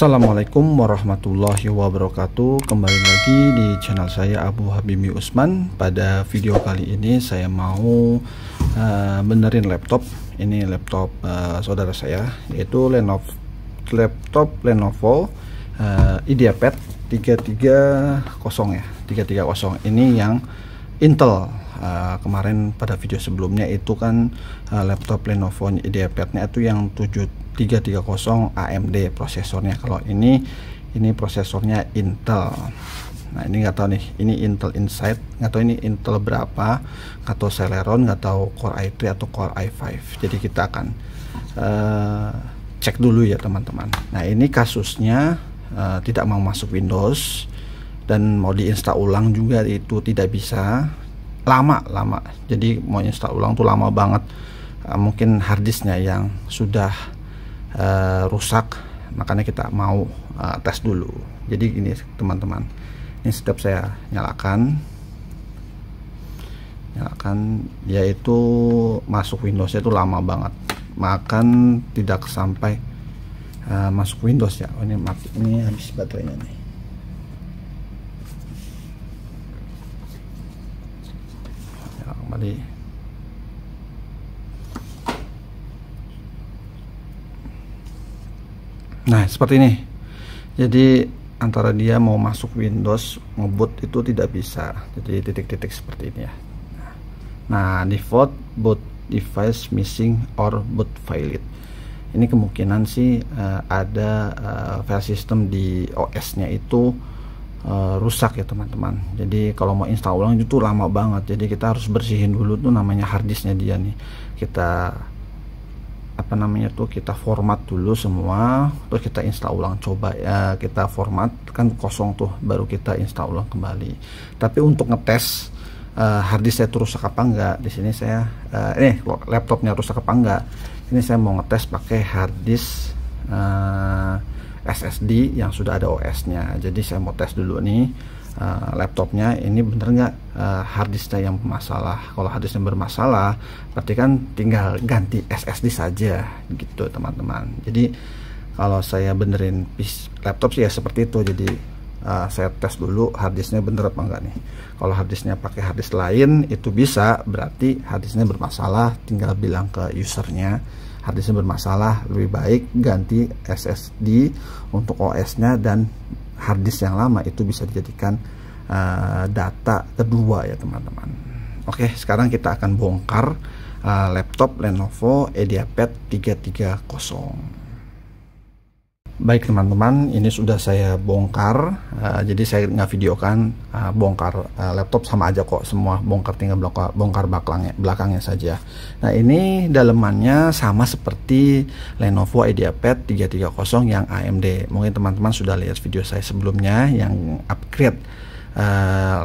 Assalamualaikum warahmatullahi wabarakatuh. Kembali lagi di channel saya Abu Habibie Usman. Pada video kali ini saya mau benerin laptop. Ini laptop saudara saya, yaitu laptop Lenovo IdeaPad 330 ya, 330. Ini yang Intel. Kemarin pada video sebelumnya itu kan laptop Lenovo IdeaPad-nya itu yang 7330 AMD prosesornya. Kalau ini prosesornya Intel. Nah, ini nggak tahu nih, ini Intel Inside, nggak tahu ini Intel berapa, atau Celeron, nggak tahu Core i3 atau Core i5. Jadi kita akan cek dulu ya teman-teman. Nah, ini kasusnya tidak mau masuk Windows dan mau diinstal ulang juga itu tidak bisa. Lama. Jadi mau install ulang tuh lama banget. Mungkin harddisknya yang sudah rusak, makanya kita mau tes dulu. Jadi gini teman-teman, ini setiap saya nyalakan yaitu masuk Windows itu lama banget, makan tidak sampai masuk Windows ya. Oh, ini mati, ini habis baterainya nih. Kembali. Nah, seperti ini. Jadi antara dia mau masuk Windows, ngebut itu tidak bisa. Jadi titik-titik seperti ini ya. Nah, default boot device missing or boot failed. Ini kemungkinan sih ada file system di OS-nya itu rusak ya teman-teman. Jadi kalau mau install ulang itu lama banget. Jadi kita harus bersihin dulu tuh namanya harddisknya dia nih. Kita kita format dulu semua, terus kita install ulang. Coba ya kita format, kan kosong tuh, baru kita install ulang kembali. Tapi untuk ngetes harddisk saya itu rusak apa enggak, di sini saya laptopnya rusak apa enggak, ini saya mau ngetes pakai harddisk SSD yang sudah ada OS-nya. Jadi saya mau tes dulu nih laptopnya ini bener nggak harddisknya yang bermasalah. Kalau harddisknya bermasalah, berarti kan tinggal ganti SSD saja gitu teman-teman. Jadi kalau saya benerin laptop sih ya seperti itu. Jadi saya tes dulu harddisknya bener apa enggak nih. Kalau harddisknya pakai harddisk lain itu bisa, berarti harddisknya bermasalah. Tinggal bilang ke usernya harddisknya bermasalah, lebih baik ganti SSD untuk OS-nya, dan harddisk yang lama itu bisa dijadikan data kedua ya teman-teman. Oke, sekarang kita akan bongkar laptop Lenovo IdeaPad 330. Baik teman-teman, ini sudah saya bongkar. Jadi saya nggak videokan bongkar laptop, sama aja kok semua bongkar, tinggal bongkar belakangnya saja. Nah, ini dalemannya sama seperti Lenovo IdeaPad 330 yang AMD. Mungkin teman-teman sudah lihat video saya sebelumnya yang upgrade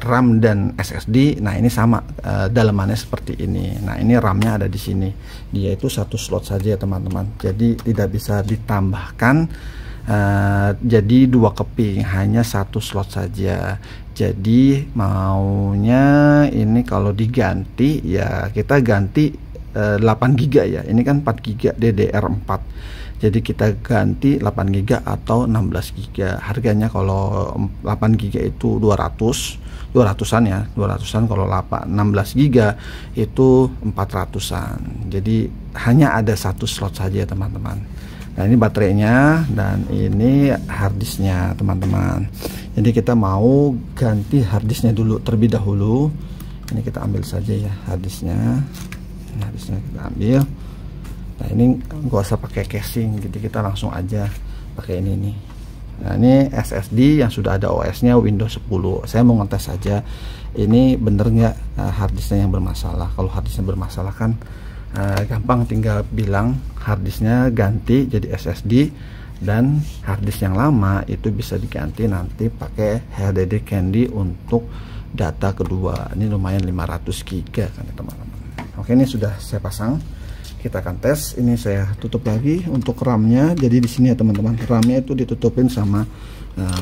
RAM dan SSD. Nah, ini sama dalemannya seperti ini. Nah, ini RAM-nya ada di sini. Dia itu satu slot saja ya teman-teman. Jadi tidak bisa ditambahkan jadi dua keping, hanya satu slot saja. Jadi maunya ini kalau diganti ya kita ganti 8 GB ya. Ini kan 4 GB DDR4. Jadi kita ganti 8 GB atau 16 GB. Harganya kalau 8 GB itu 200-an ya, 200-an. Kalau 16 GB itu 400-an. Jadi hanya ada satu slot saja teman-teman. Nah, ini baterainya dan ini harddisknya teman-teman. Jadi kita mau ganti harddisknya dulu terlebih dahulu. Ini kita ambil saja ya harddisknya. Harddisknya kita ambil. Nah, ini gak usah pakai casing, jadi kita langsung aja pakai ini nih. Nah, ini SSD yang sudah ada OS-nya Windows 10. Saya mau ngetes saja ini bener nggak harddisknya yang bermasalah. Kalau harddisknya bermasalah kan gampang, tinggal bilang harddisknya ganti jadi SSD, dan harddisk yang lama itu bisa diganti nanti pakai HDD Candy untuk data kedua. Ini lumayan 500 GB kan teman-teman. Oke, ini sudah saya pasang. Kita akan tes. Ini saya tutup lagi untuk RAM-nya. Jadi di sini ya teman-teman, RAM-nya itu ditutupin sama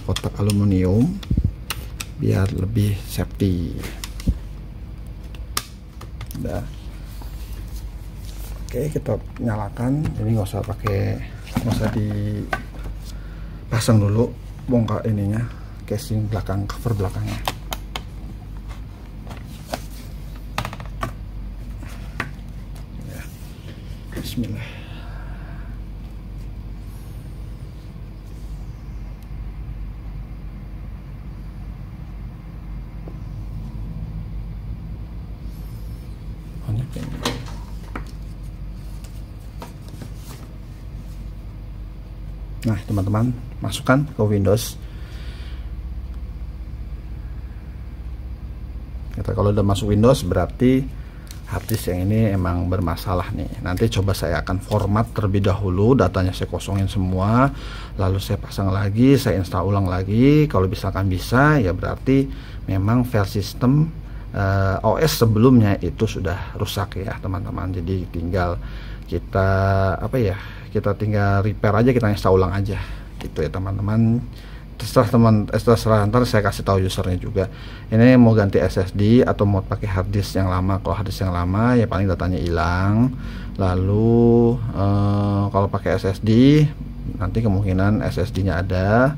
kotak aluminium biar lebih safety. Udah. Oke, kita nyalakan. Ini nggak usah pasang dulu bongkar ininya, casing belakang, cover belakangnya. Ya. Bismillah. Nah teman-teman, masukkan ke Windows. Kalau udah masuk Windows berarti harddisk yang ini emang bermasalah nih. Nanti coba saya akan format terlebih dahulu, datanya saya kosongin semua, lalu saya pasang lagi, saya install ulang lagi. Kalau misalkan bisa, ya berarti memang file system OS sebelumnya itu sudah rusak ya teman-teman. Jadi tinggal kita kita tinggal repair aja, kita install ulang aja gitu ya teman-teman. Terserah ntar saya kasih tahu usernya juga. Ini mau ganti SSD atau mau pakai harddisk yang lama. Kalau harddisk yang lama ya paling datanya hilang. Lalu kalau pakai SSD nanti kemungkinan SSD-nya ada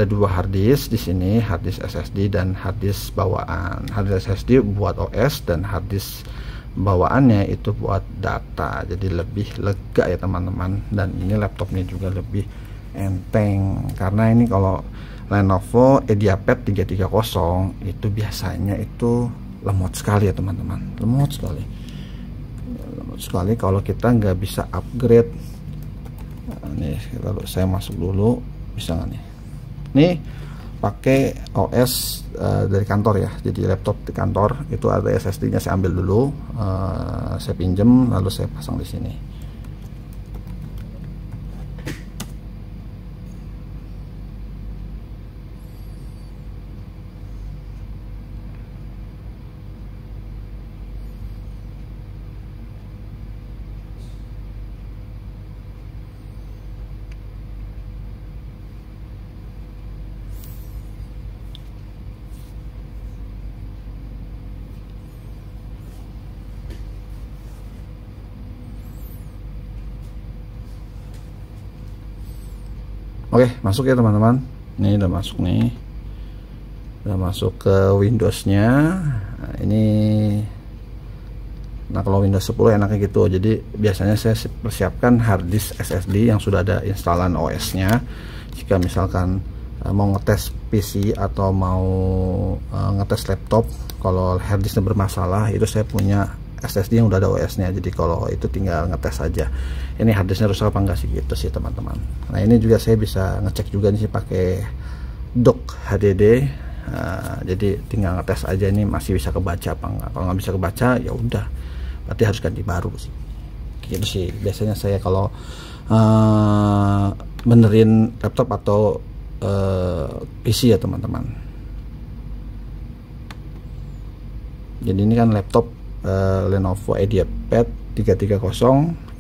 dua harddisk di sini, harddisk SSD dan harddisk bawaan. Harddisk SSD buat OS dan harddisk bawaannya itu buat data, jadi lebih lega ya teman-teman. Dan ini laptopnya juga lebih enteng, karena ini kalau Lenovo IdeaPad 330 itu biasanya itu lemot sekali ya teman-teman, lemot sekali kalau kita nggak bisa upgrade. Nah, nih lalu saya masuk dulu, bisa nggak nih pakai OS dari kantor ya. Jadi laptop di kantor itu ada SSD-nya, saya ambil dulu, saya pinjem lalu saya pasang di sini. Oke, masuk ya teman-teman. Ini udah masuk nih, udah masuk ke Windows-nya. Nah, ini, nah kalau Windows 10 enaknya gitu. Jadi biasanya saya persiapkan harddisk SSD yang sudah ada instalan OS-nya. Jika misalkan mau ngetes PC atau mau ngetes laptop, kalau harddisknya bermasalah, itu saya punya SSD yang udah ada OS-nya. Jadi kalau itu tinggal ngetes aja, ini harddisknya rusak apa enggak sih, gitu sih teman-teman. Nah ini juga saya bisa ngecek juga nih pakai dock HDD. Jadi tinggal ngetes aja ini masih bisa kebaca apa enggak. Kalau nggak bisa kebaca ya udah, berarti harus ganti baru sih. Gitu sih biasanya saya kalau benerin laptop atau PC ya teman-teman. Jadi ini kan laptop Lenovo IdeaPad 330,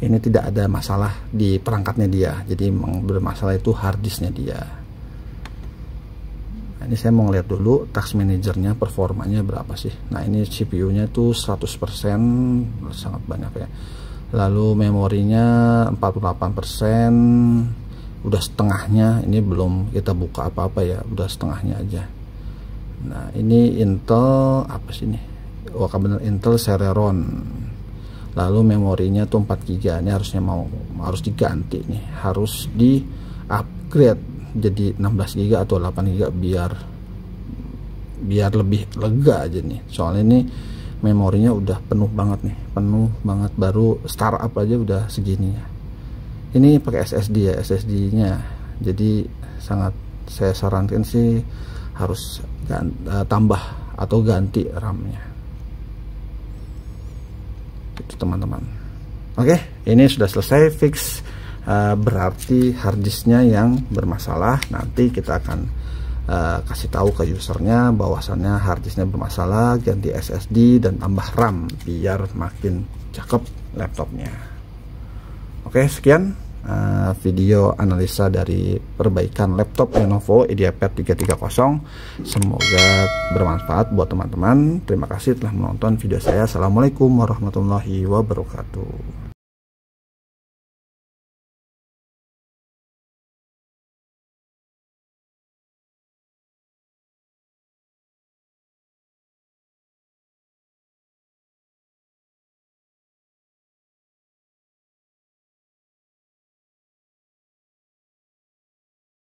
ini tidak ada masalah di perangkatnya dia, jadi memang bermasalah itu harddisknya dia. Nah, ini saya mau ngeliat dulu task manajernya performanya berapa sih. Nah ini CPU nya itu 100%, sangat banyak ya. Lalu memorinya 48%, udah setengahnya, ini belum kita buka apa-apa ya, udah setengahnya aja. Nah ini Intel apa sih ini, wah bener Intel Celeron. Lalu memorinya tuh 4 GB, ini harusnya harus diganti nih, harus di upgrade jadi 16 GB atau 8 GB biar lebih lega aja nih. Soalnya ini memorinya udah penuh banget nih, penuh banget, baru startup aja udah segini ya. Ini pakai SSD ya, SSD-nya. Jadi sangat saya sarankan sih harus tambah atau ganti RAM-nya. Itu teman-teman. Oke, ini sudah selesai fix, berarti harddisknya yang bermasalah. Nanti kita akan kasih tahu ke usernya bahwasannya harddisknya bermasalah, ganti SSD dan tambah RAM biar makin cakep laptopnya. Oke, sekian video analisa dari perbaikan laptop Lenovo IdeaPad 330. Semoga bermanfaat buat teman-teman. Terima kasih telah menonton video saya. Assalamualaikum warahmatullahi wabarakatuh.